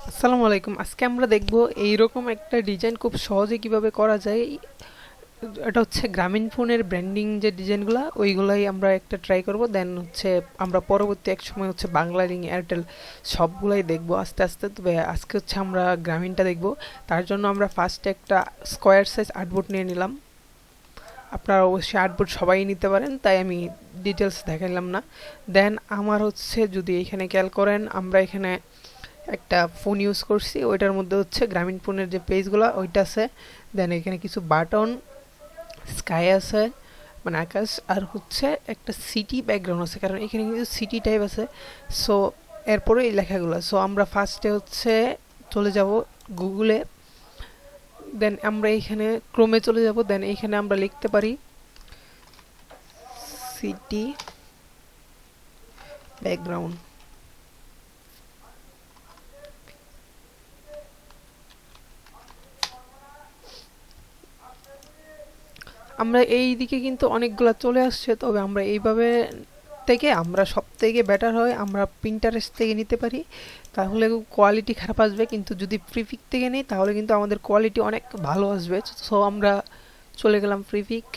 আসসালামু আলাইকুম। আজকে আমরা দেখব এইরকম একটা ডিজাইন খুব সহজে কিভাবে করা যায়। এটা হচ্ছে গ্রামীণ ফোনের ব্র্যান্ডিং যে ডিজাইনগুলো ওইগুলাই আমরা একটা ট্রাই করব। দেন হচ্ছে আমরা পরবর্তী এক সময় হচ্ছে বাংলালিংক, এয়ারটেল সবগুলাই দেখব আস্তে আস্তে। তবে আজকে হচ্ছে আমরা গ্রামীণটা দেখব। তার জন্য আমরা ফার্স্টে একটা স্কোয়ার সাইজ আর্টবোর্ড নিয়ে নিলাম। আপনারা অবশ্যই আর্টবোর্ড সবাই নিতে পারেন, তাই আমি ডিটেলস দেখাইলাম না। দেন আমার হচ্ছে যদি এখানে খেয়াল করেন, আমরা এখানে একটা ফোন ইউজ করছি, ওইটার মধ্যে হচ্ছে গ্রামীণ ফোনের যে পেজগুলো ওইটা আছে। দেন এখানে কিছু বাটন, স্কাই আছে মানে আকাশ, আর হচ্ছে একটা সিটি ব্যাকগ্রাউন্ড আছে, কারণ এখানে কিন্তু সিটি টাইপ আছে। সো এরপরে এই লেখাগুলো। সো আমরা ফার্স্টে হচ্ছে চলে যাব গুগলে। দেন আমরা এখানে ক্রোমে চলে যাব। দেন এখানে আমরা লিখতে পারি সিটি ব্যাকগ্রাউন্ড। আমরা এই দিকে কিন্তু অনেকগুলা চলে আসছে, তবে আমরা এইভাবে থেকে আমরা সব থেকে বেটার হয় আমরা প্রিন্টারেস্ট থেকে নিতে পারি, তাহলে কোয়ালিটি খারাপ আসবে। কিন্তু যদি প্রিফিক থেকে নিই তাহলে কিন্তু আমাদের কোয়ালিটি অনেক ভালো আসবে। সো আমরা চলে গেলাম প্রিফিক,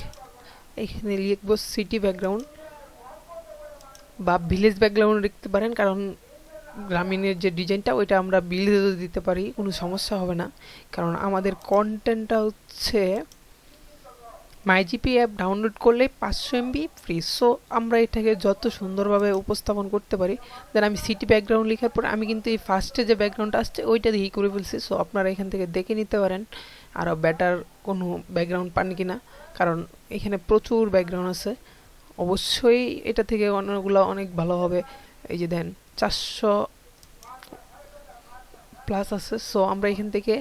এখানে লিখবো সিটি ব্যাকগ্রাউন্ড বা ভিলেজ ব্যাকগ্রাউন্ড লিখতে পারেন, কারণ গ্রামীণের যে ডিজাইনটা ওইটা আমরা ভিলেজও দিতে পারি, কোনো সমস্যা হবে না। কারণ আমাদের কন্টেন্টটা হচ্ছে মাইজিপি অ্যাপ ডাউনলোড করলে 500 MB ফ্রি। সো আমরা এটাকে যত সুন্দরভাবে উপস্থাপন করতে পারি। দেন আমি সিটি ব্যাকগ্রাউন্ড লেখার পর আমি কিন্তু এই ফার্স্টে যে ব্যাকগ্রাউন্ডটা আসছে ওইটা দিয়েই করে ফেলছি। সো আপনারা এখান থেকে দেখে নিতে পারেন আরও বেটার কোনো ব্যাকগ্রাউন্ড পান কি না, কারণ এখানে প্রচুর ব্যাকগ্রাউন্ড আছে। অবশ্যই এটা থেকে অন্যগুলো অনেক ভালো হবে। এই যে দেন 400+ আছে। সো আমরা এখান থেকে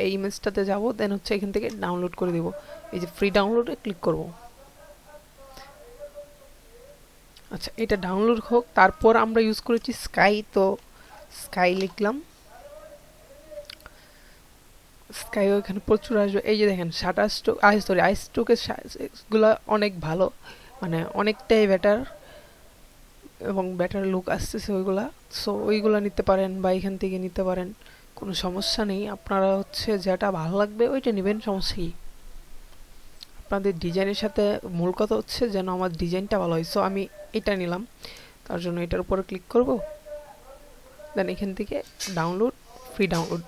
এই ইমেজটাতে যাব। দেন হচ্ছে এখান থেকে ডাউনলোড করে দেব। এই যে ফ্রি ডাউনলোডে ক্লিক করব। আচ্ছা, এটা ডাউনলোড হোক। তারপর আমরা ইউজ করেছি স্কাই, তো স্কাই লিখলাম। স্কাইও এখানে প্রচুর আসবে। এই যে দেখেন শাটার স্ট্রোক, আইস স্ট্রোকের গুলো অনেক ভালো, মানে অনেকটাই বেটার এবং বেটার লুক আসতেছে ওইগুলা। সো ওইগুলা নিতে পারেন বা এখান থেকে নিতে পারেন, কোনো সমস্যা নেই। আপনারা হচ্ছে যেটা ভালো লাগবে ওইটা নেবেন, সমস্যা কি। আপনাদের ডিজাইনের সাথে মূল কথা হচ্ছে যেন আমার ডিজাইনটা ভালো হয়। সো আমি এটা নিলাম, তার জন্য এটার উপরে ক্লিক করব। দেন এখান থেকে ডাউনলোড, ফ্রি ডাউনলোড।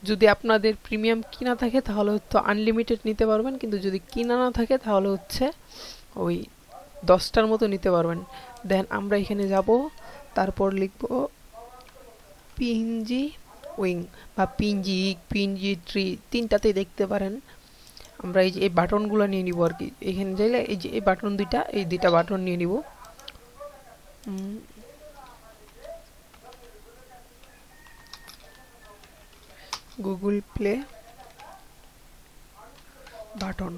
যদি আপনাদের প্রিমিয়াম কিনা থাকে তাহলে হয়তো আনলিমিটেড নিতে পারবেন, কিন্তু যদি কিনা না থাকে তাহলে হচ্ছে ওই 10টার মতো নিতে পারবেন। দেন আমরা এখানে যাব, তারপর লিখব পিএনজি উইং বা পিএনজি ট্রি, তিনটাতেই দেখতে পারেন। আমরা এই যে এই বাটনগুলো নিয়ে নিব আর কি। এখানে যাইলে এই যে এই বাটন দুইটা, এই দুইটা বাটন নিয়ে নিব। গুগল প্লে বাটন,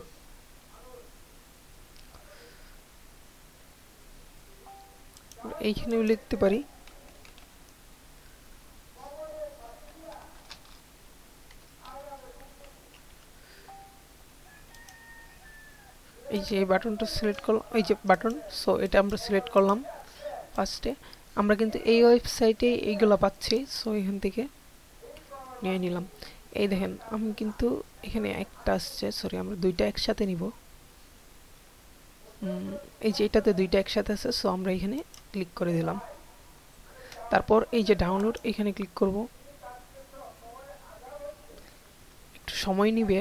এইখানেও লিখতে পারি। এই যে এই বাটনটা সিলেক্ট করলাম, এই যে বাটন। সো এটা আমরা সিলেক্ট করলাম ফার্স্টে। আমরা কিন্তু এই ওয়েবসাইটে এইগুলো পাচ্ছি, সো এখান থেকে নিয়ে নিলাম। এই দেখেন আমি কিন্তু এখানে একটা আসছে, সরি আমরা দুইটা একসাথে নিব। এই যে এটাতে দুইটা একসাথে আছে, সো আমরা এখানে ক্লিক করে দিলাম। তারপর এই যে ডাউনলোড, এখানে ক্লিক করব। একটু সময় নিবে।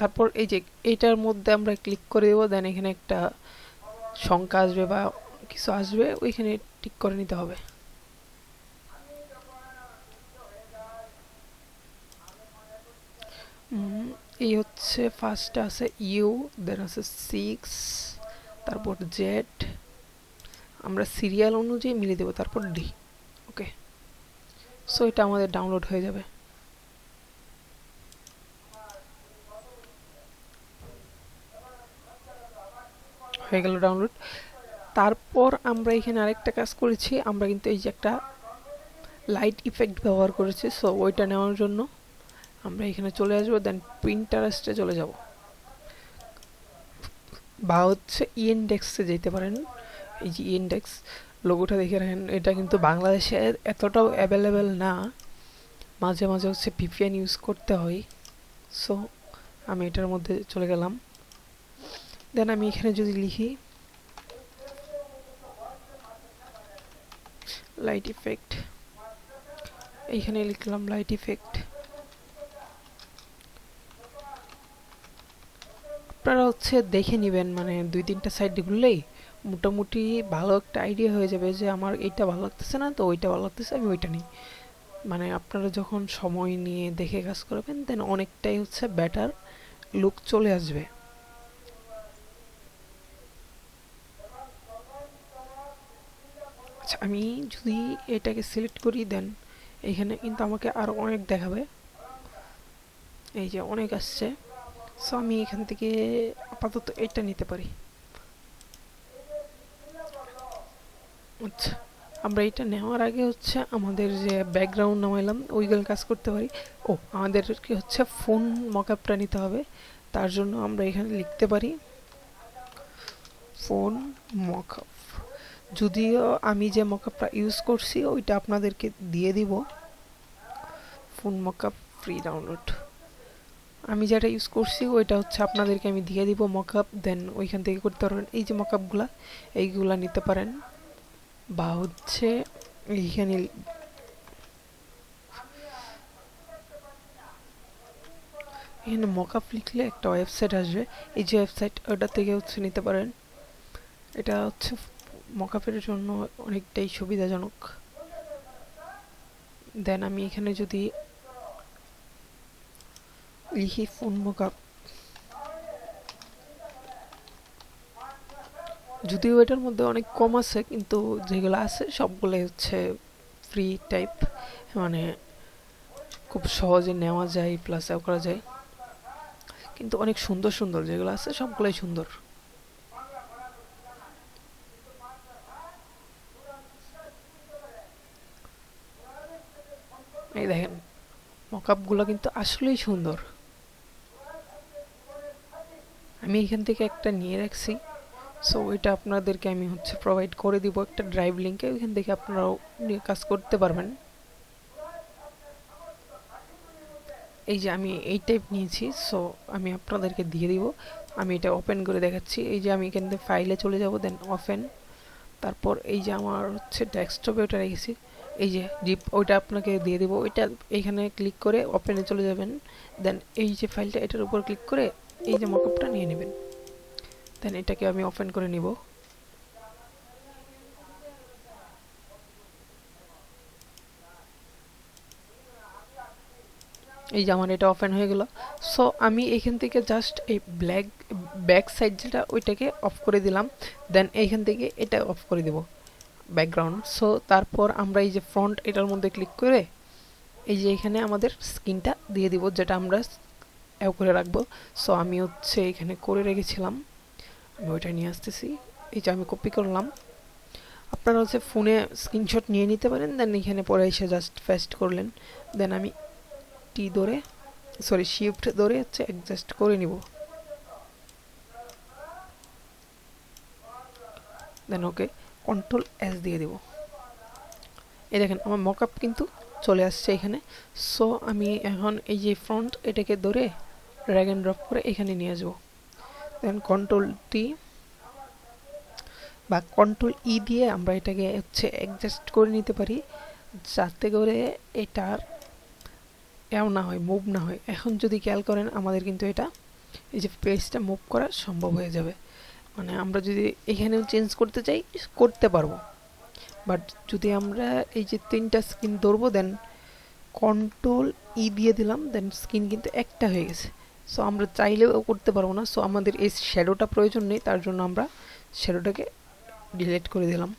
তারপর এই যে এইটার মধ্যে আমরা ক্লিক করে দেবো। দেন এখানে একটা সংখ্যা আসবে বা কিছু আসবে, ওইখানে টিক করে নিতে হবে। এই হচ্ছে ফার্স্টে আছে ইউ, দেন আছে 6, তারপর জেড। আমরা সিরিয়াল অনুযায়ী মিলিয়ে দেবো, তারপর ডি। ওকে, সো এটা আমাদের ডাউনলোড হয়ে যাবে। হয়ে গেল ডাউনলোড। তারপর আমরা এখানে আরেকটা কাজ করেছি, আমরা কিন্তু এই যে একটা লাইট ইফেক্ট ব্যবহার করেছি। সো ওইটা নেওয়ার জন্য আমরা এখানে চলে আসবো। দেন প্রিন্টারেস্টে চলে যাব, বা হচ্ছে ইনডেক্সে যেতে পারেন। এই যে ইনডেক্স, লোগোটা দেখে রাখেন, এটা কিন্তু বাংলাদেশে এতটাও অ্যাভেলেবেল না, মাঝে মাঝে হচ্ছে ভিপিএন ইউজ করতে হয়। সো আমি এটার মধ্যে চলে গেলাম। দেন আমি এখানে যদি লিখি লাইট ইফেক্ট, এইখানে লিখলাম লাইট ইফেক্ট। আপনারা হচ্ছে দেখে নেবেন, মানে 2-3টা সাইড ঘুরলেই মোটামুটি ভালো একটা আইডিয়া হয়ে যাবে যে আমার এইটা ভালো লাগতেছে না, তো ওইটা ভালো লাগতেছে, আমি ওইটা নিই। মানে আপনারা যখন সময় নিয়ে দেখে কাজ করবেন দেন অনেকটাই হচ্ছে বেটার লুক চলে আসবে। আচ্ছা, আমি যদি এটাকে সিলেক্ট করি দেন এখানে কিন্তু আমাকে আরো অনেক দেখাবে, এই যে অনেক আসছে। সো আমি এখান থেকে আপাতত এটা নিতে পারি। আচ্ছা, আমরা এটা নেওয়ার আগে হচ্ছে আমাদের যে ব্যাকগ্রাউন্ড নামাইলাম ওইগুলো কাজ করতে পারি। ও, আমাদেরকে হচ্ছে ফোন মকআপটা নিতে হবে, তার জন্য আমরা এখানে লিখতে পারি ফোন মকআপ। যদিও আমি যে মকআপটা ইউজ করছি ওইটা আপনাদেরকে দিয়ে দিব, ফোন মকআপ ফ্রি ডাউনলোড। আমি যেটা ইউজ করছি ওইটা হচ্ছে আপনাদেরকে আমি দিয়ে দিব মকআপ, দেন ওইখান থেকে করতে পারবেন। এই যে মকআপগুলা এইগুলা নিতে পারেন, বা হচ্ছে এইখানে এখানে মকআপ লিখলে একটা ওয়েবসাইট আসবে, এই যে ওয়েবসাইট ওটা থেকে হচ্ছে নিতে পারেন। এটা হচ্ছে মকআপের জন্য অনেকটাই সুবিধাজনক। দেন আমি এখানে যদি লিখি ফোন মকআপ, যদিও এটার মধ্যে অনেক কম আছে, কিন্তু যেগুলো আছে সবগুলোই হচ্ছে ফ্রি টাইপ, মানে খুব সহজে নেওয়া যায় প্লাস করা যায়। কিন্তু অনেক সুন্দর সুন্দর যেগুলো আছে সবগুলোই সুন্দর। এই দেখেন মকআপগুলো কিন্তু আসলেই সুন্দর। আমি এখান থেকে একটা নিয়ে রাখছি, সো এটা আপনাদেরকে আমি হচ্ছে প্রোভাইড করে দিব একটা ড্রাইভ লিঙ্কে, ওইখান থেকে আপনারাও নিয়ে কাজ করতে পারবেন। এই যে আমি এই টাইপ নিয়েছি, সো আমি আপনাদেরকে দিয়ে দিব। আমি এটা ওপেন করে দেখাচ্ছি। এই যে আমি এখান থেকে ফাইলে চলে যাব, দেন ওপেন। তারপর এই যে আমার হচ্ছে ডেস্কটপে ওটা রেখেছি, এই যে জিপ ওইটা আপনাকে দিয়ে দিব। ওইটা এইখানে ক্লিক করে ওপেনে চলে যাবেন, দেন এই যে ফাইলটা এটার উপর ক্লিক করে এই যে মকআপটা নিয়ে নেবেন। দেন এটাকে আমি ওপেন করে নিব। এই যে আমার এটা ওপেন হয়ে গেল। সো আমি এখান থেকে জাস্ট এই ব্যাক সাইড যেটা ওইটাকে অফ করে দিলাম, দেন এইখান থেকে এটা অফ করে দেব ব্যাকগ্রাউন্ড। সো তারপর আমরা এই যে ফ্রন্ট এটার মধ্যে ক্লিক করে এই যে এখানে আমাদের স্ক্রিনটা দিয়ে দিব, যেটা আমরা করে রাখবো। সো আমি হচ্ছে এখানে করে রেখেছিলাম, আমি ওইটা নিয়ে আসতেছি। এই যে আমি কপি করলাম। আপনারা হচ্ছে ফোনে স্ক্রিনশট নিয়ে নিতে পারেন, দেন এখানে পরে এসে জাস্ট পেস্ট করলেন। দেন আমি শিফট ধরে হচ্ছে অ্যাডজাস্ট করে নিব। দেন ওকে, কন্ট্রোল এস দিয়ে দিব। এই দেখেন আমার মকআপ কিন্তু চলে আসছে এখানে। সো আমি এখন এই যে ফ্রন্ট এটাকে ধরে ড্র্যাগ এন্ড ড্রপ করে এখানে নিয়ে আসবো। দেন কন্ট্রোল টি বা কন্ট্রোল ই দিয়ে আমরা এটাকে হচ্ছে অ্যাডজাস্ট করে নিতে পারি, যাতে করে এটার না হয়, মুভ না হয়। এখন যদি খেয়াল করেন আমাদের কিন্তু এটা এই যে পেজটা মুভ করা সম্ভব হয়ে যাবে। মানে আমরা যদি এখানেও চেঞ্জ করতে চাই করতে পারবো, বাট যদি আমরা এই যে 3টা স্ক্রিন ধরবো, দেন কন্ট্রোল ই দিয়ে দিলাম, দেন স্ক্রিন কিন্তু একটা হয়ে গেছে। সো আমরা চাইলেও করতে পারবো না। সো আমাদের এই শ্যাডোটা প্রয়োজন নেই, তার জন্য আমরা শ্যাডোটাকে ডিলিট করে দিলাম।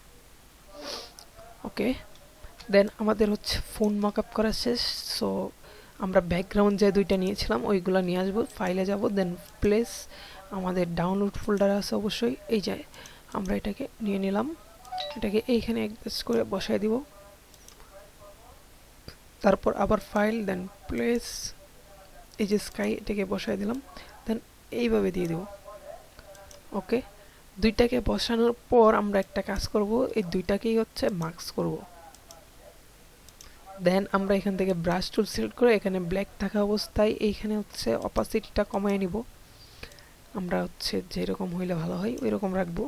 ওকে, দেন আমাদের হচ্ছে ফোন মকআপ করা শেষ। সো আমরা ব্যাকগ্রাউন্ড যে 2টা নিয়েছিলাম ওইগুলো নিয়ে আসবো, ফাইলে যাব, দেন প্লেস আমাদের ডাউনলোড ফোল্ডার আছে অবশ্যই। এই যে আমরা এটাকে নিয়ে নিলাম, এটাকে এইখানে অ্যাডজাস্ট করে বসায় দিব। তারপর আবার ফাইল, দেন প্লেস, এই যে স্কাই এটাকে বসায় দিলাম, দেন এইভাবে দিয়ে দিব। ওকে, দুইটাকে বসানোর পর আমরা একটা কাজ করব, এই দুইটাকেই হচ্ছে মার্কস করব। দেন আমরা এখান থেকে ব্রাশ টুল সিলেক্ট করে এখানে ব্ল্যাক থাকা অবস্থায় এইখানে হচ্ছে অপাসিটিটা কমায় নিব। আমরা হচ্ছে যেরকম হইলে ভালো হয় ওই রকম রাখবো।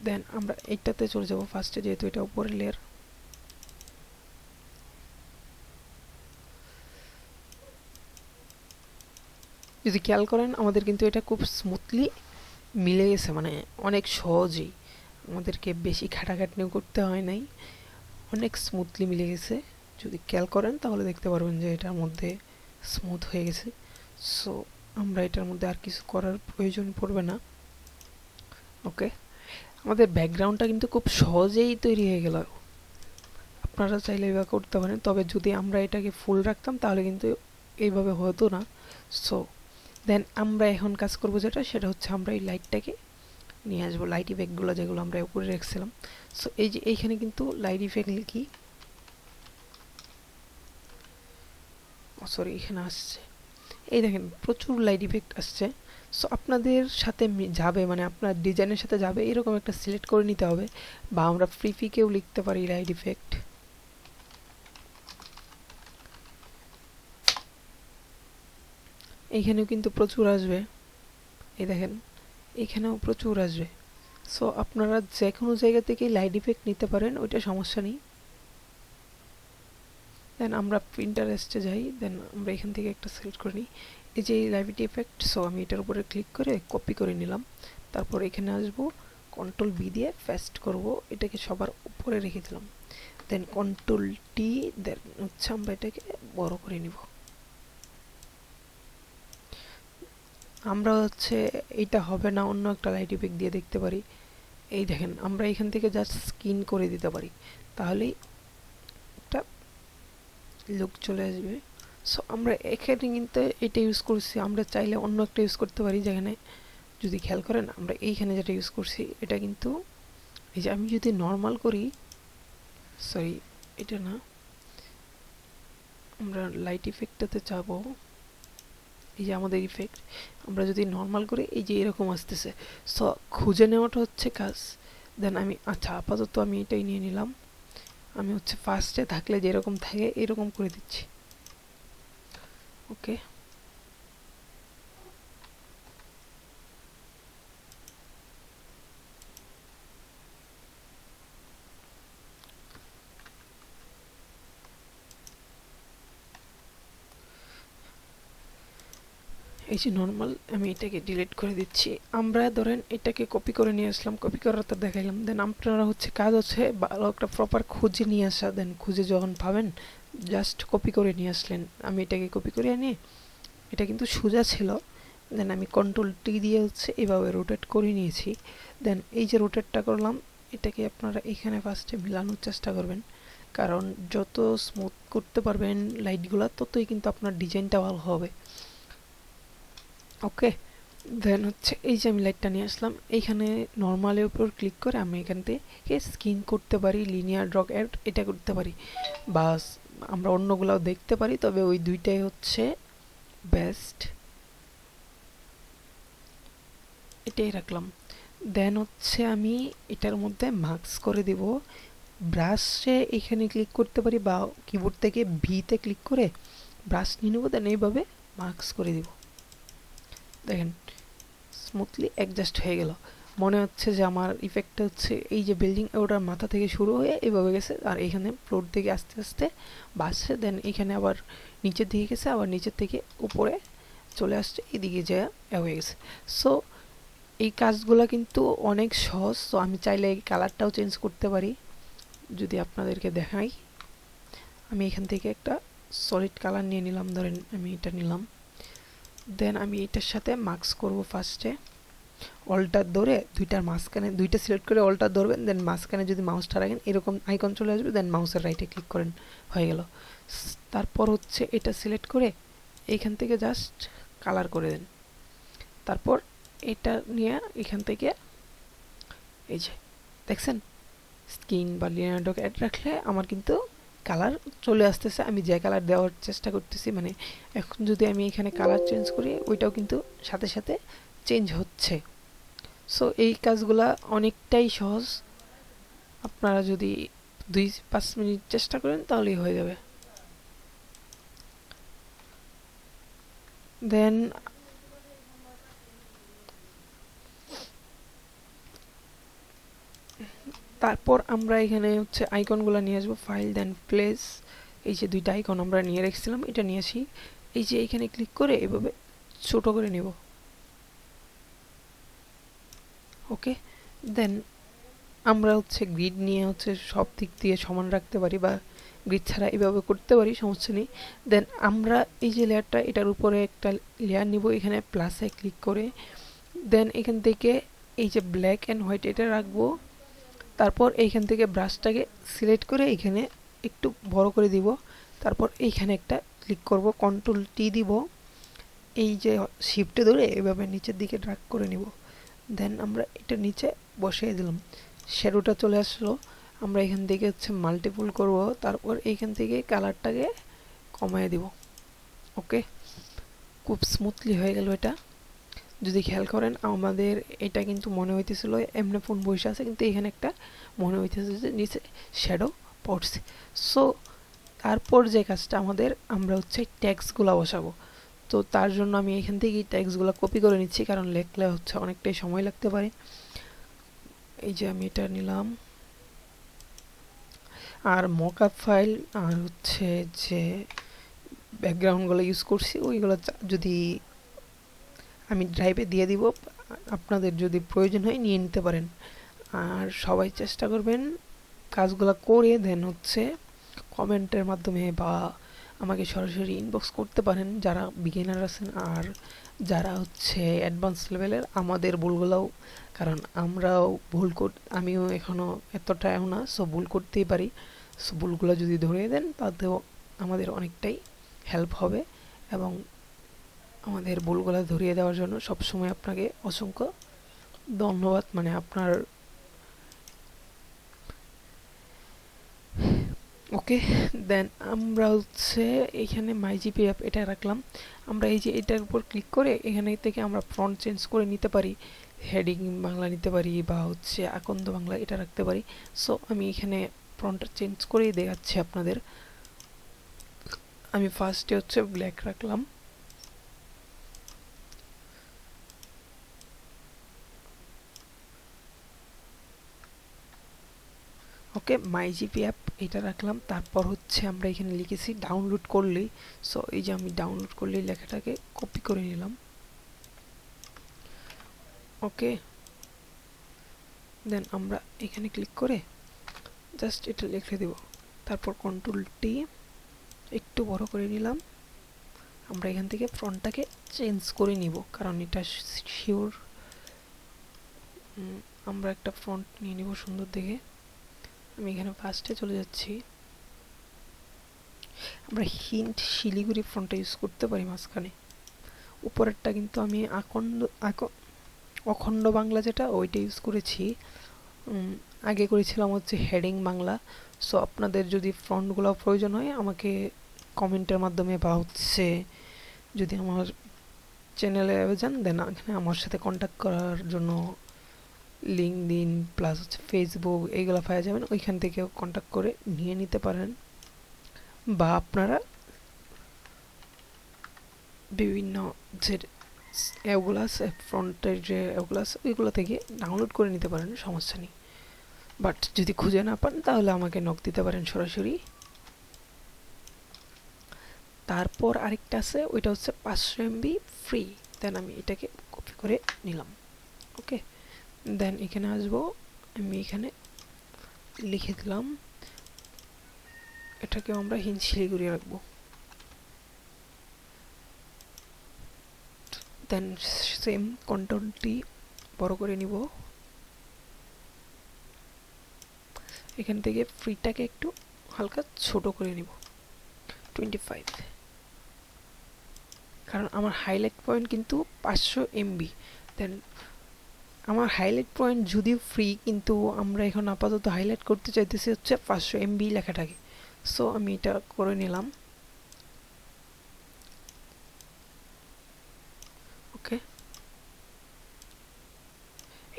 দেন আমরা এইটাতে চলে যাব ফার্স্টে, যেহেতু এটা উপরের লেয়ার। যদি খেয়াল করেন আমাদের কিন্তু এটা খুব স্মুথলি মিলে গেছে, মানে অনেক সহজেই, আমাদেরকে বেশি খাটাখাটনিও করতে হয় নাই, অনেক স্মুথলি মিলে গেছে। যদি খেয়াল করেন তাহলে দেখতে পারবেন যে এটার মধ্যে স্মুথ হয়ে গেছে। সো আমরা এটার মধ্যে আর কিছু করার প্রয়োজন পড়বে না। ওকে, আমাদের ব্যাকগ্রাউন্ডটা কিন্তু খুব সহজেই তৈরি হয়ে গেল। আপনারা চাইলে এভাবে করতে পারেন, তবে যদি আমরা এটাকে ফুল রাখতাম তাহলে কিন্তু এইভাবে হতো না। সো দেন আমরা এখন কাজ করবো যেটা, সেটা হচ্ছে আমরা এই লাইটটাকে নিয়ে আসবো, লাইট ইফেক্টগুলো যেগুলো আমরা উপরে রেখেছিলাম। সো এই যে এইখানে কিন্তু লাইট ইফেক্ট লিখি, সরি এখানে আসছে, এই দেখেন প্রচুর লাইট ইফেক্ট আসছে। সো আপনাদের সাথে যাবে, মানে আপনার ডিজাইনের সাথে যাবে এরকম একটা সিলেক্ট করে নিতে হবে, বা আমরা ফ্রিফিকেও লিখতে পারি লাইট ইফেক্ট। এইখানেও কিন্তু প্রচুর আসবে, এই দেখেন এখানেও প্রচুর আসবে। সো আপনারা যে কোনো জায়গা থেকে লাইট ইফেক্ট নিতে পারেন, ওইটা সমস্যা নেই। দেন আমরা প্রিন্টারেস্টে যাই, দেন আমরা এখান থেকে একটা সিলেক্ট করে নিই, এই যে লাইট ইফেক্ট। সো আমি এটার উপরে ক্লিক করে কপি করে নিলাম। তারপর এখানে আসবো, কন্ট্রোল বি দিয়ে পেস্ট করব, এটাকে সবার উপরে রেখে দিলাম। দেন কন্ট্রোল টি, দেন হচ্ছে আমরা এটাকে বড় করে নিব। আমরা হচ্ছে এইটা হবে না, অন্য একটা লাইট ইফেক্ট দিয়ে দেখতে পারি। এই দেখেন আমরা এখান থেকে জাস্ট স্কিন করে দিতে পারি, তাহলেই একটা লুক চলে আসবে। সো আমরা এখানে কিন্তু এটা ইউজ করছি, আমরা চাইলে অন্য একটা ইউজ করতে পারি। যেখানে যদি খেয়াল করেন আমরা এইখানে যেটা ইউজ করছি, এটা কিন্তু এই যে আমি যদি নর্মাল করি, সরি এটা না, আমরা লাইট ইফেক্টটাতে যাব, এই যে আমাদের ইফেক্ট, আমরা যদি নর্মাল করি এই যে এরকম আসতেছে। সো খুঁজে নেওয়াটা হচ্ছে কাজ। দেন আমি আচ্ছা আপাতত আমি এটাই নিয়ে নিলাম, আমি হচ্ছে ফার্স্টে থাকলে যেরকম থাকে এরকম করে দিচ্ছি। ওকে, এই যে নর্মাল, আমি এটাকে ডিলিট করে দিচ্ছি। আমরা ধরেন এটাকে কপি করে নিয়ে আসলাম, কপি করার তো দেখাইলাম। দেন আপনারা হচ্ছে কাজ হচ্ছে ভালো একটা প্রপার খুঁজে নিয়ে আসা। দেন খুঁজে যখন পাবেন জাস্ট কপি করে নিয়ে আসলেন। আমি এটাকে কপি করে নিয়ে, এটা কিন্তু সোজা ছিল, দেন আমি কন্ট্রোল টি দিয়ে হচ্ছে এভাবে রোটেট করে নিয়েছি। দেন এই যে রোটেটটা করলাম, এটাকে আপনারা এখানে ফার্স্টে মিলানোর চেষ্টা করবেন, কারণ যত স্মুথ করতে পারবেন লাইটগুলো ততই কিন্তু আপনার ডিজাইনটা ভালো হবে। ওকে, দেন হচ্ছে এই যে আমি লাইটটা নিয়ে আসলাম, এইখানে নর্মালের উপর ক্লিক করে আমি এখান থেকে স্কিন করতে পারি, লিনিয়ার ড্রগ অ্যাড এটা করতে পারি, বা আমরা অন্যগুলাও দেখতে পারি, তবে ওই দুইটাই হচ্ছে বেস্ট। এটাই রাখলাম। দেন হচ্ছে আমি এটার মধ্যে মার্কস করে দেব। ব্রাশে এখানে ক্লিক করতে পারি, বা কিবোর্ড থেকে ভিতে ক্লিক করে ব্রাশ নিয়ে নেবো, দেন এইভাবে মার্কস করে দিব। দেখেন স্মুথলি অ্যাডজাস্ট হয়ে গেল। মনে হচ্ছে যে আমার ইফেক্টটা হচ্ছে এই যে বিল্ডিং ওটার মাথা থেকে শুরু হয়ে এভাবে গেছে, আর এখানে ফ্লোর থেকে আস্তে আস্তে বাসছে, দেন এখানে আবার নিচের দিকে গেছে, আবার নিচের থেকে উপরে চলে আসছে, এদিকে যা হয়ে গেছে। সো এই কাজগুলো কিন্তু অনেক সহজ। সো আমি চাইলে এই কালারটাও চেঞ্জ করতে পারি, যদি আপনাদেরকে দেখাই। আমি এখান থেকে একটা সলিড কালার নিয়ে নিলাম, ধরেন আমি এটা নিলাম। দেন আমি এটার সাথে মার্কস করব। ফার্স্টে অল্টার ধরে দুইটার মাঝখানে দুইটা সিলেক্ট করে অল্টার ধরবেন, দেন মাঝখানে যদি মাউসটা রাখেন এরকম আইকন চলে আসবে, দেন মাউসের রাইটে ক্লিক করেন, হয়ে গেল। তারপর হচ্ছে এটা সিলেক্ট করে এইখান থেকে জাস্ট কালার করে দেন। তারপর এটা নিয়ে এখান থেকে এই যে দেখছেন স্কিন বা লিওনার্ডো অ্যাড রাখলে আমার কিন্তু কালার চলে আসতেছে। আমি যে কালার দেওয়ার চেষ্টা করতেছি, মানে এখন যদি আমি এখানে কালার চেঞ্জ করি ওইটাও কিন্তু সাথে সাথে চেঞ্জ হচ্ছে। সো এই কাজগুলা অনেকটাই সহজ, আপনারা যদি 2-5 মিনিট চেষ্টা করেন তাহলেই হয়ে যাবে। দেন তারপর আমরা এখানে হচ্ছে আইকনগুলো নিয়ে আসবো, ফাইল দেন প্লেস। এই যে দুইটা আইকন আমরা নিয়ে রেখেছিলাম, এটা নিয়ে আসি, এই যে এখানে ক্লিক করে এভাবে ছোট করে নেব। ওকে, দেন আমরা হচ্ছে গ্রিড নিয়ে হচ্ছে সব দিক দিয়ে সমান রাখতে পারি, বা গ্রিড ছাড়া এভাবে করতে পারি, সমস্যা নেই। দেন আমরা এই যে লেয়ারটা, এটার উপরে একটা লেয়ার নিব, এখানে প্লাসে ক্লিক করে দেন এখান থেকে এই যে ব্ল্যাক অ্যান্ড হোয়াইট এটা রাখবো। তারপর এইখান থেকে ব্রাশটাকে সিলেক্ট করে এখানে একটু বড় করে দিব। তারপর এইখানে একটা ক্লিক করব, কন্ট্রোল টি দিব, এই যে শিফটে ধরে এভাবে নিচের দিকে ড্র্যাগ করে নিব। দেন আমরা এটা নিচে বসিয়ে দিলাম, শ্যাডোটা চলে আসলো। আমরা এখান থেকে হচ্ছে মাল্টিপুল করব, তারপর এইখান থেকে কালারটাকে কমায় দিব। ওকে, খুব স্মুথলি হয়ে গেল এটা। যদি খেয়াল করেন আমাদের এটা কিন্তু মনে হইতেছিল এমনি ফোন বসে আছে, কিন্তু এখানে একটা মনে হইতেছে যে নিচে শ্যাডো পড়ছে। সো তারপর যে কাজটা আমাদের, আমরা হচ্ছে ট্যাক্সগুলো বসাবো। তো তার জন্য আমি এখান থেকে ট্যাক্সগুলো কপি করে নিচ্ছি, কারণ লেখলে হচ্ছে অনেকটাই সময় লাগতে পারে। এই যে আমি এটা নিলাম, আর মকআপ ফাইল আর হচ্ছে যে ব্যাকগ্রাউন্ডগুলো ইউজ করছি ওইগুলো যদি আমি ড্রাইভে দিয়ে দিব, আপনাদের যদি প্রয়োজন হয় নিয়ে নিতে পারেন। আর সবাই চেষ্টা করবেন কাজগুলো করে দেন হচ্ছে কমেন্টের মাধ্যমে বা আমাকে সরাসরি ইনবক্স করতে পারেন যারা বিগিনার আছেন, আর যারা হচ্ছে অ্যাডভান্স লেভেলের আমাদের ভুলগুলোও, কারণ আমরাও আমিও এখনও এতটাও না, সো ভুল করতেই পারি। সো ভুলগুলো যদি ধরিয়ে দেন তাতেও আমাদের অনেকটাই হেল্প হবে, এবং আমাদের ভুলগুলো ধরিয়ে দেওয়ার জন্য সবসময় আপনাকে অসংখ্য ধন্যবাদ। মানে আপনার ওকে, দেন আমরা হচ্ছে এখানে মাই জিপি অ্যাপ এটা রাখলাম। আমরা এই যে এটার উপর ক্লিক করে এখানে থেকে আমরা ফন্ট চেঞ্জ করে নিতে পারি, হেডিং বাংলা নিতে পারি বা হচ্ছে আকন্দ বাংলা এটা রাখতে পারি। সো আমি এখানে ফন্টটা চেঞ্জ করেই দেখাচ্ছি আপনাদের। আমি ফার্স্টে হচ্ছে ব্ল্যাক রাখলাম, ওকে, মাই জিপি অ্যাপ এটা রাখলাম। তারপর হচ্ছে আমরা এখানে লিখেছি ডাউনলোড করলেই, সো এই যে আমি ডাউনলোড করলেই লেখাটাকে কপি করে নিলাম। ওকে, দেন আমরা এখানে ক্লিক করে জাস্ট এটা লিখে দেব, তারপর কন্ট্রোল টি একটু বড় করে নিলাম। আমরা এখান থেকে ফন্টটাকে চেঞ্জ করে নিব, কারণ এটা শিওর। আমরা একটা ফন্ট নিয়ে নিব সুন্দর দেখে। আমি এখানে ফার্স্টে চলে যাচ্ছি, আমরা হিন্ট শিলিগুড়ি ফন্টটা ইউজ করতে পারি মাঝখানে। উপরেরটা কিন্তু আমি অখণ্ড বাংলা যেটা ওইটা ইউজ করেছি, আগে করেছিলাম হচ্ছে হেডিং বাংলা। সো আপনাদের যদি ফন্টগুলো প্রয়োজন হয় আমাকে কমেন্টের মাধ্যমে বা হচ্ছে যদি আমার চ্যানেলে যান দেন এখানে আমার সাথে কন্ট্যাক্ট করার জন্য লিঙ্কডইন প্লাস হচ্ছে ফেসবুক এইগুলো পাওয়া যাবেন, ওইখান থেকেও কন্ট্যাক্ট করে নিয়ে নিতে পারেন, বা আপনারা বিভিন্ন যে অ্যাপগুলো আছে ফ্রন্টের যে অ্যাপগুলো আছে ওইগুলো থেকে ডাউনলোড করে নিতে পারেন, সমস্যা নেই। বাট যদি খুঁজে না পান তাহলে আমাকে নক দিতে পারেন সরাসরি। তারপর আরেকটা আছে, ওইটা হচ্ছে 500 MB ফ্রি। দেন আমি এটাকে কপি করে নিলাম। ওকে, দেন এখানে আসবো, আমি এখানে লিখে দিলাম, এটাকে আমরা হিন্দ শিলিগুড়ি রাখবো। দেন সেম কন্ট্রোলটি বড় করে নিব, এখান থেকে ফ্রিটাকে একটু হালকা ছোট করে নিব 25, কারণ আমার হাইলাইট পয়েন্ট কিন্তু 500 MB। দেন আমার হাইলাইট পয়েন্ট যদিও ফ্রি, কিন্তু আমরা এখন আপাতত হাইলাইট করতে চাইতেছি হচ্ছে 500 MB লেখাটাকে। সো আমি এটা করে নিলাম। ওকে,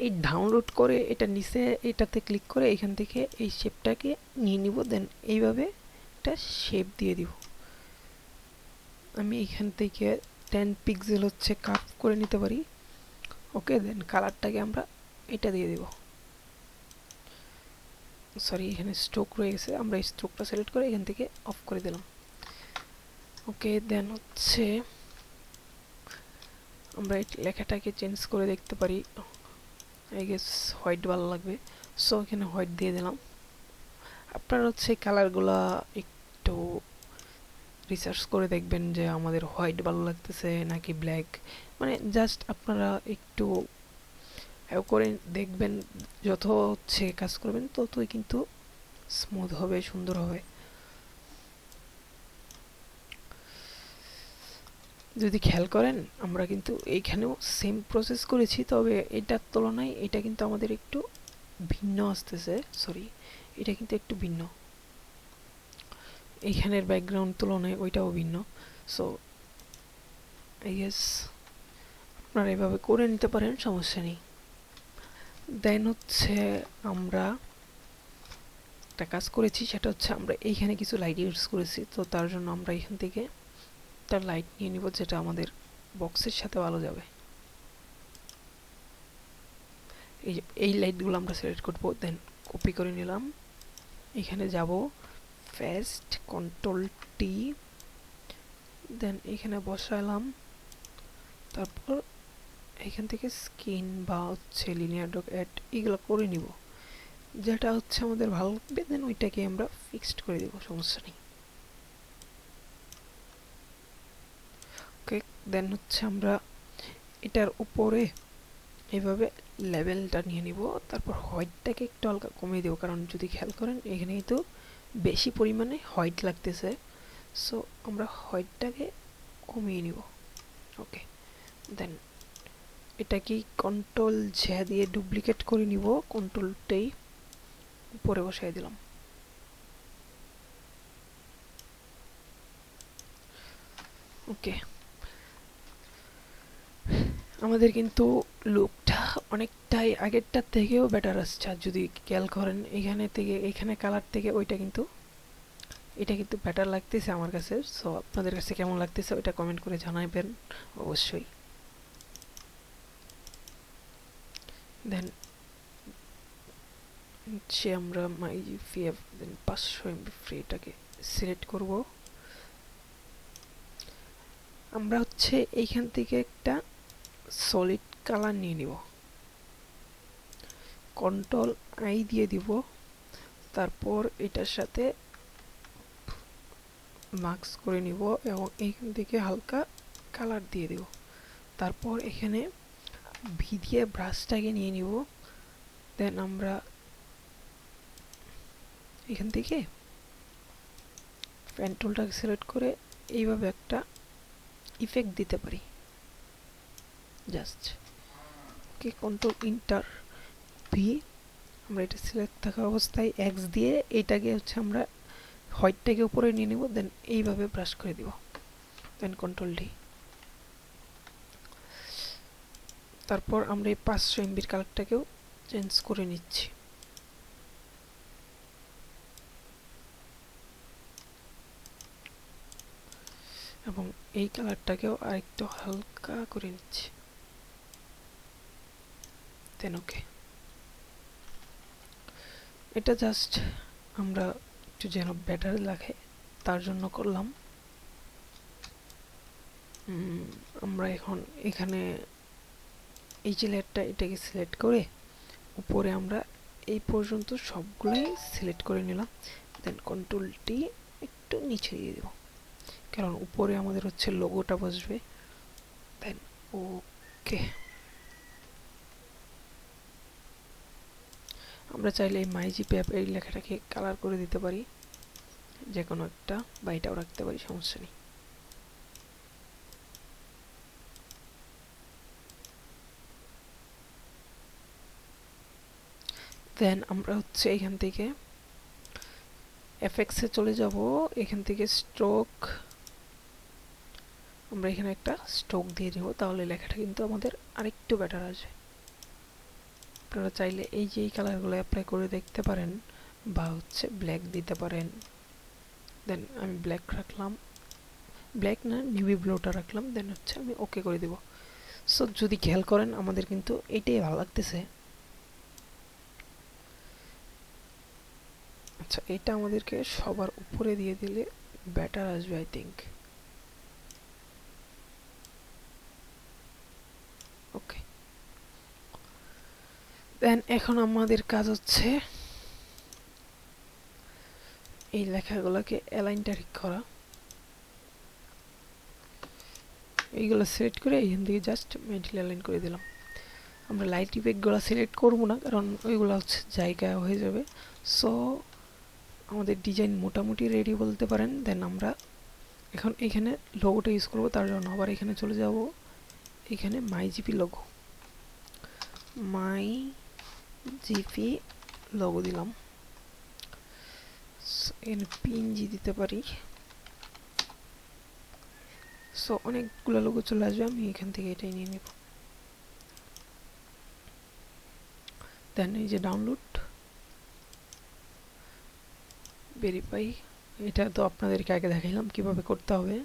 এই ডাউনলোড করে এটা নিচে এটাতে ক্লিক করে এখান থেকে এই শেপটাকে নিয়ে নিব, দেন এইভাবে একটা শেপ দিয়ে দিব। আমি এখান থেকে 10 পিক্সেল হচ্ছে কার্ভ করে নিতে পারি। ওকে, দেন কালারটাকে আমরা এটা দিয়ে দিব। সরি, এখানে স্ট্রোক রয়ে গেছে, আমরা এই স্ট্রোকটা সিলেক্ট করে এখান থেকে অফ করে দিলাম। ওকে, দেন হচ্ছে আমরা এই লেখাটাকে চেঞ্জ করে দেখতে পারি। আই গেস হোয়াইট ভালো লাগবে, সো এখানে হোয়াইট দিয়ে দিলাম। আপনারা হচ্ছে কালারগুলা একটু রিসার্চ করে দেখবেন যে আমাদের হোয়াইট ভালো লাগতেছে নাকি ব্ল্যাক, মানে জাস্ট আপনারা একটু করে দেখবেন। যত হচ্ছে কাজ করবেন ততই কিন্তু স্মুথ হবে, সুন্দর হবে। যদি খেয়াল করেন আমরা কিন্তু এইখানেও সেম প্রসেস করেছি, তবে এটার তুলনায় এটা কিন্তু আমাদের একটু ভিন্ন আসতেছে। সরি, এটা কিন্তু একটু ভিন্ন, এইখানের ব্যাকগ্রাউন্ড তুলনায় ওইটাও ভিন্ন। সো আই গেস আপনারা এভাবে করে নিতে পারেন, সমস্যা নেই। দেন হচ্ছে আমরা একটা কাজ করেছি, সেটা হচ্ছে আমরা এইখানে কিছু লাইট ইউজ করেছি, তো তার জন্য আমরা এখান থেকে একটা লাইট নিয়ে নিব যেটা আমাদের বক্সের সাথে ভালো যাবে। এই লাইটগুলো আমরা সিলেক্ট করব, দেন কপি করে নিলাম, এখানে যাব, ফার্স্ট কন্ট্রোল টি, দেন এখানে বসালাম। তারপর এখান থেকে স্কিন বা হচ্ছে লিনিয়ার ডক অ্যাড এগুলো করে নিব, যেটা হচ্ছে আমাদের ভালো লাগবে, দেন ওইটাকে আমরা ফিক্সড করে দেব, সমস্যা নেই। ওকে, দেন হচ্ছে আমরা এটার উপরে এইভাবে লেভেলটা নিয়ে নিব, তারপর হোয়াইটটাকে একটু হালকা কমিয়ে দেবো, কারণ যদি খেয়াল করেন এখানে কিন্তু বেশি পরিমাণে হোয়াইট লাগতেছে, সো আমরা হোয়াইটটাকে কমিয়ে নিব। ওকে, দেন এটা কি কন্ট্রোল ঝ্যা দিয়ে ডুপ্লিকেট করে নিব, কন্ট্রোলটাই উপরে বসাই দিলাম। ওকে, আমাদের কিন্তু লুকটা অনেকটাই আগেরটার থেকেও বেটার আসছে। আর যদি খেয়াল করেন এখানে থেকে এখানে কালার থেকে ওইটা কিন্তু এটা কিন্তু বেটার লাগতেছে আমার কাছে। সো আপনাদের কাছে কেমন লাগতেছে ওইটা কমেন্ট করে জানাবেন অবশ্যই। দেন হচ্ছে আমরা মাই জিপিএফ দেন 500 MB ফ্রি এটাকে সিলেক্ট করব। আমরা হচ্ছে এইখান থেকে একটা সলিড কালার নিয়ে নিব, কন্ট্রোল আই দিয়ে দিব, তারপর এটার সাথে মার্কস করে নিব এবং এইখান থেকে হালকা কালার দিয়ে দেব। তারপর এখানে ভি দিয়ে ব্রাশটাকে নিয়ে নিব, দেন আমরা এখান থেকে পেন টুলটাকে সিলেক্ট করে এইভাবে একটা ইফেক্ট দিতে পারি জাস্ট। ওকে, কন্ট্রোল ইন্টার ভি, আমরা এটা সিলেক্ট থাকা অবস্থায় এক্স দিয়ে এইটাকে হচ্ছে আমরা হোয়াইটটাকে উপরে নিয়ে নিব, দেন এইভাবে ব্রাশ করে দিব, দেন কন্ট্রোল ডি। তারপর আমরা এই 500 MB কালারটাকেও চেঞ্জ করে নিচ্ছি। এবং এই কালারটাকেও আরেকটু হালকা করে নিচ্ছি, দেন ওকে। এটা জাস্ট আমরা একটু যেন বেটার লাগে তার জন্য করলাম। আমরা এখন এখানে এই যে লেয়ারটা এটাকে সিলেক্ট করে উপরে আমরা এই পর্যন্ত সবগুলোই সিলেক্ট করে নিলাম, দেন কন্ট্রোল টি একটু নিচে দিয়ে দেব, কারণ উপরে আমাদের হচ্ছে লোগোটা বসবে, দেন ওকে। আমরা চাইলে এই মাই জিপিএফ এই লেখাটাকে কালার করে দিতে পারি, যে কোনো একটা, বা এটাও রাখতে পারি, সমস্যা নেই। দেন আমরা হচ্ছে এখান থেকে এফএক্সে চলে যাব, এখান থেকে স্ট্রোক, আমরা এখানে একটা স্ট্রোক দিয়ে দিব, তাহলে লেখাটা কিন্তু আমাদের আরেকটু বেটার আসবে। আপনারা চাইলে এই যে এই কালারগুলো অ্যাপ্লাই করে দেখতে পারেন, বা হচ্ছে ব্ল্যাক দিতে পারেন। দেন আমি ব্ল্যাক রাখলাম, ব্ল্যাক না নেভি ব্লুটা রাখলাম, দেন হচ্ছে আমি ওকে করে দিব। সো যদি খেয়াল করেন আমাদের কিন্তু এটাই ভালো লাগতেছে। আচ্ছা, এটা আমাদেরকে সবার উপরে দিয়ে দিলে বেটার আসবে আই থিঙ্ক। ওকে, দেন এখন আমাদের কাজ হচ্ছে এই লেখাগুলোকে অ্যালাইনটা ঠিক করা। এইগুলো সিলেক্ট করে এখান থেকে জাস্ট মেন্টালি অ্যালাইন করে দিলাম। আমরা লাইট ইফেক্টগুলো সিলেক্ট করবো না, কারণ ওইগুলো হচ্ছে জায়গা হয়ে যাবে। সো আমাদের ডিজাইন মোটামুটি রেডি বলতে পারেন। দেন আমরা এখন এখানে লোগোটা ইউজ করবো, তার জন্য আবার এখানে চলে যাব, এখানে মাই জিপি লোগো, মাই জিপি লোগো দিলাম। এখানে পিএনজি দিতে পারি। সো অনেকগুলো লোগো চলে আসবে, আমি এখান থেকে এটাই নিয়ে নেব। দেন এই যে ডাউনলোড, ভেরিফাই, এটা তো আপনাদেরকে আগে দেখাইলাম কিভাবে করতে হবে।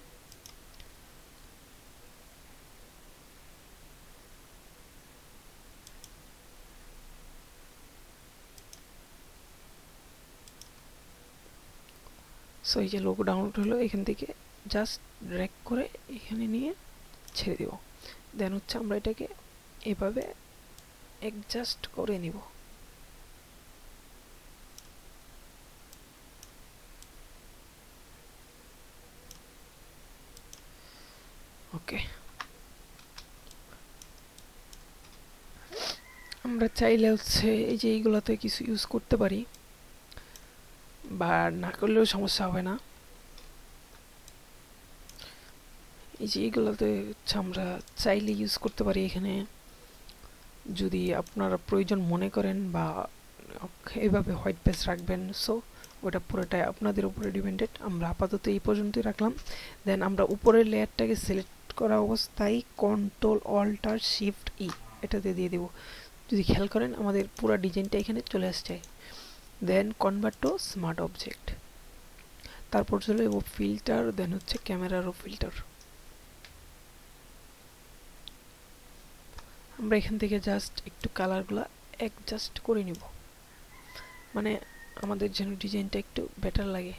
সো এই যে লোগো ডাউনলোড হলো, এখান থেকে জাস্ট ড্র্যাগ করে এখানে নিয়ে ছেড়ে দিব। দেন হচ্ছে আমরা এটাকে এভাবে অ্যাডজাস্ট করে নিব। ওকে, আমরা চাইলে হচ্ছে এই যে এইগুলোতে কিছু ইউজ করতে পারি, বা না করলেও সমস্যা হবে না। এই যে এইগুলোতে হচ্ছে আমরা চাইলে ইউজ করতে পারি এখানে, যদি আপনারা প্রয়োজন মনে করেন, বা এইভাবে হোয়াইট পেজ রাখবেন। সো ওটা পুরোটাই আপনাদের উপরে ডিপেন্ডেড। আমরা আপাতত এই পর্যন্তই রাখলাম। দেন আমরা উপরের লেয়ারটাকে সিলেক্ট করা অবস্থায় কন্ট্রোল অল্টার শিফট ই এটাতে দিয়ে দেব। যদি খেয়াল করেন আমাদের পুরো ডিজাইনটা এখানে চলে আসছে। দেন কনভার্ট টু স্মার্ট অবজেক্ট, তারপর চলে যাব ফিল্টার, দেন হচ্ছে ক্যামেরারও ফিল্টার। আমরা এখান থেকে জাস্ট একটু কালারগুলো অ্যাডজাস্ট করে নিব, মানে আমাদের যেন ডিজাইনটা একটু বেটার লাগে।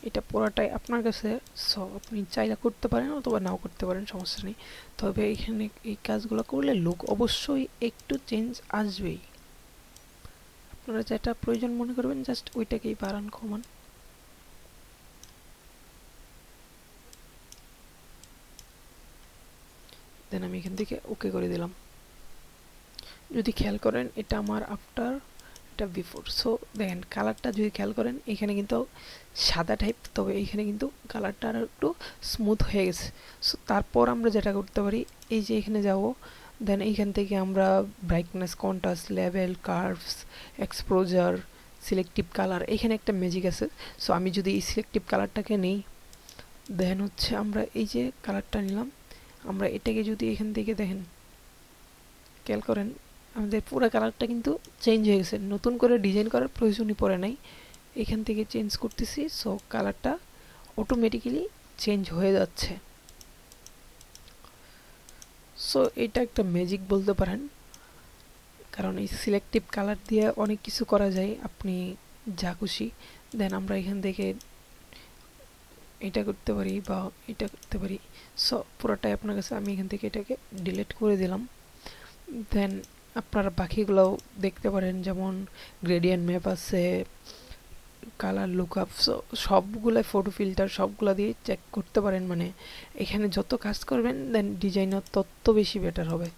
এটা পুরোটাই আপনার কাছে, সো আপনি চাইলে করতে পারেন অথবা নাও করতে পারেন, সমস্যা নেই। তবে এখানে এই কাজগুলো করলে লুক অবশ্যই একটু চেঞ্জ আসবেই। আপনারা যেটা প্রয়োজন মনে করবেন জাস্ট ওইটাকেই বাড়ান কমান। দেন আমি এখান থেকে ওকে করে দিলাম। যদি খেয়াল করেন এটা আমার আফটার, এটা বিফোর। সো দেখেন কালারটা যদি খেয়াল করেন এখানে কিন্তু সাদা টাইপ, তবে এখানে কিন্তু কালারটা আর একটু স্মুথ হয়ে গেছে। সো তারপর আমরা যেটা করতে পারি, এই যে এখানে যাব, দেন এইখান থেকে আমরা brightness, contrast, level, curves, exposure, selective colour, এখানে একটা ম্যাজিক আছে। সো আমি যদি এই সিলেক্টিভ কালারটাকে নেই, দেন হচ্ছে আমরা এই যে কালারটা নিলাম, আমরা এটাকে যদি এখান থেকে দেখেন খেয়াল করেন আমাদের পুরো কালারটা কিন্তু চেঞ্জ হয়ে গেছে, নতুন করে ডিজাইন করার প্রয়োজনই পড়ে নাই। এখান থেকে চেঞ্জ করতেছি, সো কালারটা অটোমেটিক্যালি চেঞ্জ হয়ে যাচ্ছে। সো এটা একটা ম্যাজিক বলতে পারেন, কারণ এই সিলেক্টিভ কালার দিয়ে অনেক কিছু করা যায়, আপনি যা খুশি। দেন আমরা এখান থেকে এটা করতে পারি বা এটা করতে পারি। সো পুরোটাই আপনার কাছে, আমি এখান থেকে এটাকে ডিলিট করে দিলাম। দেন আপনারা বাকিগুলোও দেখতে পারেন, যেমন গ্রেডিয়েন্ট ম্যাপ আছে, কালার লুকআপ, সবগুলো ফটো ফিল্টার সবগুলো দিয়ে চেক করতে পারেন। মানে এখানে যত কাজ করবেন দেন ডিজাইনার তত বেশি বেটার হবে,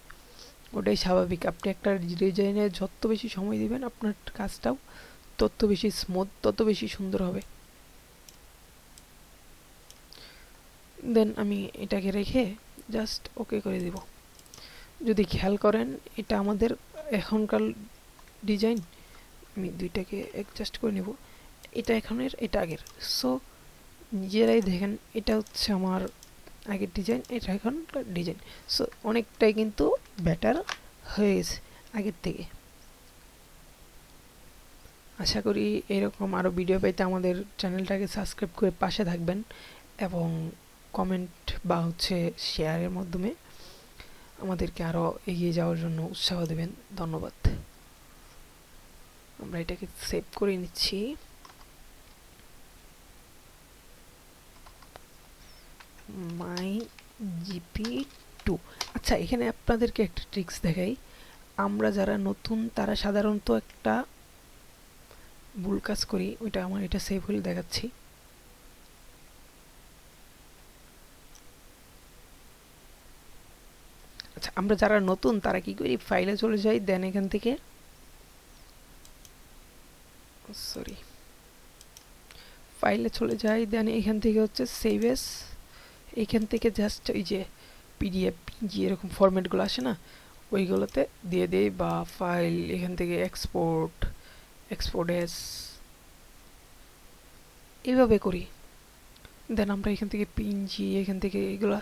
ওটাই স্বাভাবিক। আপনি একটা ডিজাইনে যত বেশি সময় দিবেন আপনার কাজটাও তত বেশি স্মুথ, তত বেশি সুন্দর হবে। দেন আমি এটাকে রেখে জাস্ট ওকে করে দিব। যদি খেয়াল করেন এটা আমাদের এখনকার ডিজাইন, আমি দুইটাকে অ্যাডজাস্ট করে নেব, এটা এখনের এটা আগের। সো নিজেরাই দেখেন এটা হচ্ছে আমার আগের ডিজাইন, এটা এখন ডিজাইন। সো অনেকটাই কিন্তু বেটার হয়ে গেছে আগের থেকে। আশা করি এরকম আরও ভিডিও পেতে আমাদের চ্যানেলটাকে সাবস্ক্রাইব করে পাশে থাকবেন এবং কমেন্ট বা হচ্ছে শেয়ারের মাধ্যমে আমাদেরকে আরও এগিয়ে যাওয়ার জন্য উৎসাহ দেবেন। ধন্যবাদ। আমরা এটাকে সেভ করে নিচ্ছি। মাই জিপি2। আচ্ছা, এখানে আপনাদেরকে একটা ট্রিক্স দেখাই। আমরা যারা নতুন তারা সাধারণত একটা ভুল কাজ করি, ওইটা আমার এটা সেভ হলে দেখাচ্ছি। আচ্ছা, আমরা যারা নতুন তারা কি করি, ফাইলে চলে যাই, দেন এখান থেকে ফাইলে চলে যাই, দেন এখান থেকে হচ্ছে সেভ এস, এখান থেকে জাস্ট ওই যে পিডিএফ পিএনজি এরকম ফরম্যাটগুলো আসে না, ওইগুলোতে দিয়ে দেই, বা ফাইল এখান থেকে এক্সপোর্ট এস এইভাবে করি। দেন আমরা এখান থেকে পিএনজি, এখান থেকে এগুলা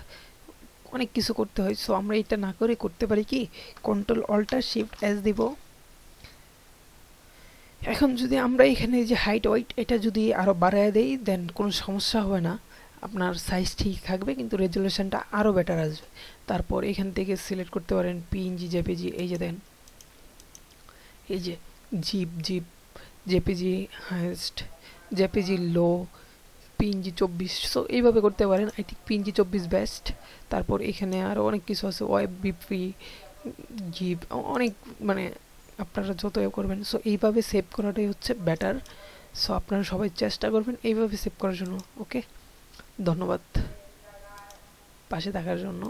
অনেক কিছু করতে হয়। সো আমরা এটা না করে করতে পারি কি, কন্ট্রোল অল্টার শিফট এস দিব। এখন যদি আমরা এখানে যে হাইট ওয়াইট এটা যদি আরও বাড়ায় দেই, দেন কোনো সমস্যা হবে না, আপনার সাইজ ঠিক থাকবে কিন্তু রেজুলেশনটা আরও বেটার আসবে। তারপর এখান থেকে সিলেক্ট করতে পারেন পিএনজি, জেপিজি, এই যে দেন এই যে জিপ, জেপিজি হাইয়েস্ট, জেপিজি লো, পিএনজি 24। সো এইভাবে করতে পারেন। I think PNG 24 best. তারপর এখানে আরও অনেক কিছু আছে, ওয়েব বিপি, জিপ, অনেক, মানে আপনারা যত করবেন। সো এইভাবে সেভ করাটাই হচ্ছে বেটার। সো আপনারা সবাই চেষ্টা করবেন এইভাবে সেভ করার জন্য। ওকে, ধন্যবাদ পাশে থাকার জন্য।